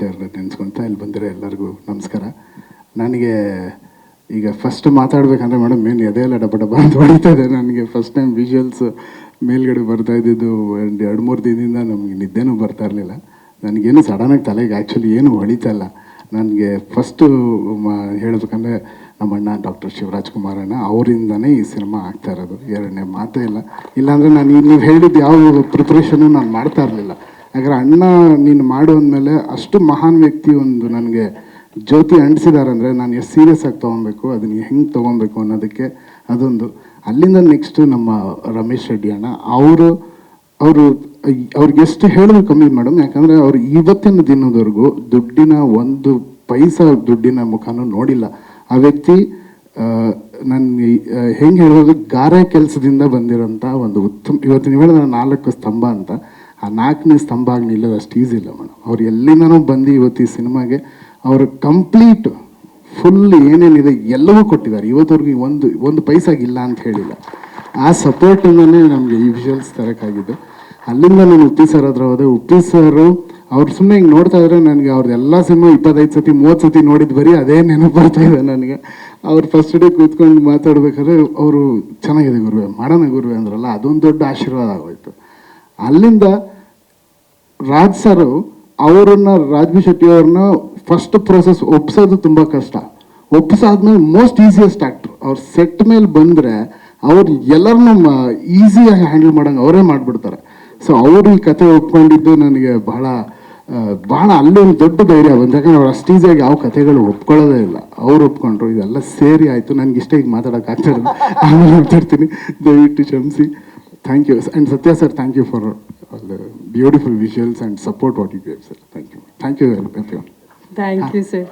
Picture ನೆನೆಸ್ಕೊತ ಇಲ್ಲಿ ಬಂದಿರೋ ಎಲ್ಲರಿಗೂ ನಮಸ್ಕಾರ. ನನಗೆ ಈಗ ಫಸ್ಟ್ ಮಾತಾಡಬೇಕಂದ್ರೆ ಮೇಡಮ್ ಏನು ಎದೆಯೆಲ್ಲ ಡಬ್ಬ ಡಬ್ಬ ಅಂತ ಹೊಡಿತಾ ಇದೆ. ನನಗೆ ಫಸ್ಟ್ ಟೈಮ್ ವಿಜುವಲ್ಸ್ ಮೇಲ್ಗಡೆ ಬರ್ತಾ ಇದ್ದಿದ್ದು 2-3 ದಿನದಿಂದ ನಮಗೆ ನಿದ್ದೆನೂ ಬರ್ತಾ ಇರಲಿಲ್ಲ. ನನಗೇನು ಸಡನ್ನಾಗಿ ತಲೆಗೆ ಆ್ಯಕ್ಚುಲಿ ಏನು ಹೊಡಿತಾ ಇಲ್ಲ. ನನಗೆ ಫಸ್ಟು ಹೇಳಬೇಕಂದ್ರೆ ನಮ್ಮ ಅಣ್ಣ ಡಾಕ್ಟರ್ ಶಿವರಾಜ್ ಕುಮಾರ್ ಅಣ್ಣ ಅವರಿಂದನೇ ಈ ಸಿನಿಮಾ ಆಗ್ತಾ ಇರೋದು, ಎರಡನೇ ಮಾತೇ ಇಲ್ಲ. ಇಲ್ಲಾಂದರೆ ನಾನು ನೀವು ಹೇಳಿದ್ದು ಯಾವ ಪ್ರಿಪ್ರೇಷನ್ನು ನಾನು ಮಾಡ್ತಾ ಇರಲಿಲ್ಲ. ಯಾಕಂದರೆ ಅಣ್ಣ ನೀನು ಮಾಡು ಅಂದಮೇಲೆ ಅಷ್ಟು ಮಹಾನ್ ವ್ಯಕ್ತಿ ಒಂದು ನನಗೆ ಜ್ಯೋತಿ ಅಂಟಿಸಿದ್ದಾರೆ ಅಂದರೆ ನಾನು ಎಷ್ಟು ಸೀರಿಯಸ್ ಆಗಿ ತೊಗೊಬೇಕು, ಅದನ್ನು ಹೆಂಗೆ ತೊಗೊಬೇಕು ಅನ್ನೋದಕ್ಕೆ ಅದೊಂದು. ಅಲ್ಲಿಂದ ನೆಕ್ಸ್ಟು ನಮ್ಮ ರಮೇಶ್ ರೆಡ್ಡಿ ಅಣ್ಣ ಅವ್ರಿಗೆ ಎಷ್ಟು ಹೇಳಿದ್ರು ಕಮ್ಮಿ ಮೇಡಮ್. ಯಾಕಂದರೆ ಅವ್ರು ಇವತ್ತಿನ ದಿನದವರೆಗೂ ದುಡ್ಡಿನ ಒಂದು ಪೈಸಾ ದುಡ್ಡಿನ ಮುಖನೂ ನೋಡಿಲ್ಲ. ಆ ವ್ಯಕ್ತಿ ನನ್ನ ಹೆಂಗೆ ಹೇಳೋದು ಗಾರೆ ಕೆಲಸದಿಂದ ಬಂದಿರೋಂಥ ಒಂದು ಉತ್ತಮ, ಇವತ್ತು ನೀವು ಹೇಳಿದ್ರೆ 4 ಸ್ತಂಭ ಅಂತ, ಆ 4ನೇ ಸ್ತಂಭ ಆಗಿ ನಿಲ್ಲೋದು ಅಷ್ಟು ಈಸಿ ಇಲ್ಲ ಮೇಡಮ್. ಅವ್ರು ಎಲ್ಲಿಂದನೂ ಬಂದು ಇವತ್ತು ಈ ಸಿನಿಮಾಗೆ ಅವರು ಕಂಪ್ಲೀಟ್ ಫುಲ್ ಏನೇನಿದೆ ಎಲ್ಲವೂ ಕೊಟ್ಟಿದ್ದಾರೆ. ಇವತ್ತವ್ರಿಗೆ ಒಂದು ಪೈಸಾಗಿಲ್ಲ ಅಂತ ಹೇಳಿಲ್ಲ. ಆ ಸಪೋರ್ಟಿಂದನೇ ನಮಗೆ ಈ ವಿಜುವಲ್ಸ್ ತರೋಕ್ಕಾಗಿದ್ದು. ಅಲ್ಲಿಂದ ನಾನು ಉಪ್ಪಿ ಸರ್ ಹತ್ರ ಹೋದೆ. ಉಪ್ಪಿ ಸರು ಅವ್ರು ಸುಮ್ಮನೆ ಹಿಂಗೆ ನೋಡ್ತಾ ಇದ್ರೆ ನನಗೆ ಅವ್ರದ್ದೆಲ್ಲ ಸಿನಿಮಾ 25 ಸತಿ 30 ಸತಿ ನೋಡಿದ್ದು ಬರೀ ಅದೇ ನೆನಪು ಬರ್ತಾ ಇದೆ ನನಗೆ. ಅವ್ರು ಫಸ್ಟ್ ಡೇ ಕೂತ್ಕೊಂಡು ಮಾತಾಡ್ಬೇಕಾದ್ರೆ ಅವರು ಚೆನ್ನಾಗಿದೆ ಗುರುವೆ, ಮಾಡೋಣ ಗುರುವೆ ಅಂದ್ರಲ್ಲ, ಅದೊಂದು ದೊಡ್ಡ ಆಶೀರ್ವಾದ ಆಗೋಯ್ತು. ಅಲ್ಲಿಂದ ರಾಜ್ ಸರು ರಾಜ್ ಬಿ ಶೆಟ್ಟಿ ಅವ್ರನ್ನ ಫಸ್ಟ್ ಪ್ರೊಸೆಸ್ ಒಪ್ಸೋದು ತುಂಬ ಕಷ್ಟ. ಒಪ್ಸಾದ್ಮೇಲೆ ಮೋಸ್ಟ್ ಈಸಿಯೆಸ್ಟ್ ಆ್ಯಕ್ಟ್ರು. ಅವ್ರು ಸೆಟ್ ಮೇಲೆ ಬಂದರೆ ಅವ್ರು ಎಲ್ಲರನ್ನೂ ಈಸಿಯಾಗಿ ಹ್ಯಾಂಡಲ್ ಮಾಡೋಂಗೆ ಅವರೇ ಮಾಡಿಬಿಡ್ತಾರೆ. ಸೊ ಅವರು ಈ ಕತೆ ಒಪ್ಕೊಂಡಿದ್ದು ನನಗೆ ಬಹಳ ಅಲ್ಲಿ ಒಂದು ದೊಡ್ಡ ಧೈರ್ಯ ಬಂದು. ಯಾಕಂದ್ರೆ ಅವ್ರು ಅಷ್ಟು ಈಸಿಯಾಗಿ ಯಾವ ಕತೆಗಳು ಒಪ್ಕೊಳ್ಳೋದೇ ಇಲ್ಲ. ಅವ್ರು ಒಪ್ಕೊಂಡ್ರು, ಇದೆಲ್ಲ ಸೇರಿ ಆಯಿತು. ನನಗೆ ಇಷ್ಟ ಈಗ ಮಾತಾಡೋಕ್ಕಾಗ್ತಿರೋದು, ಆಮೇಲೆ ಮಾತಾಡ್ತೀನಿ, ದಯವಿಟ್ಟು ಕ್ಷಮಿಸಿ. Thank you. And Satya sir, thank you for all the beautiful visuals and support what you gave sir. Thank you. Thank you everyone. Thank you sir.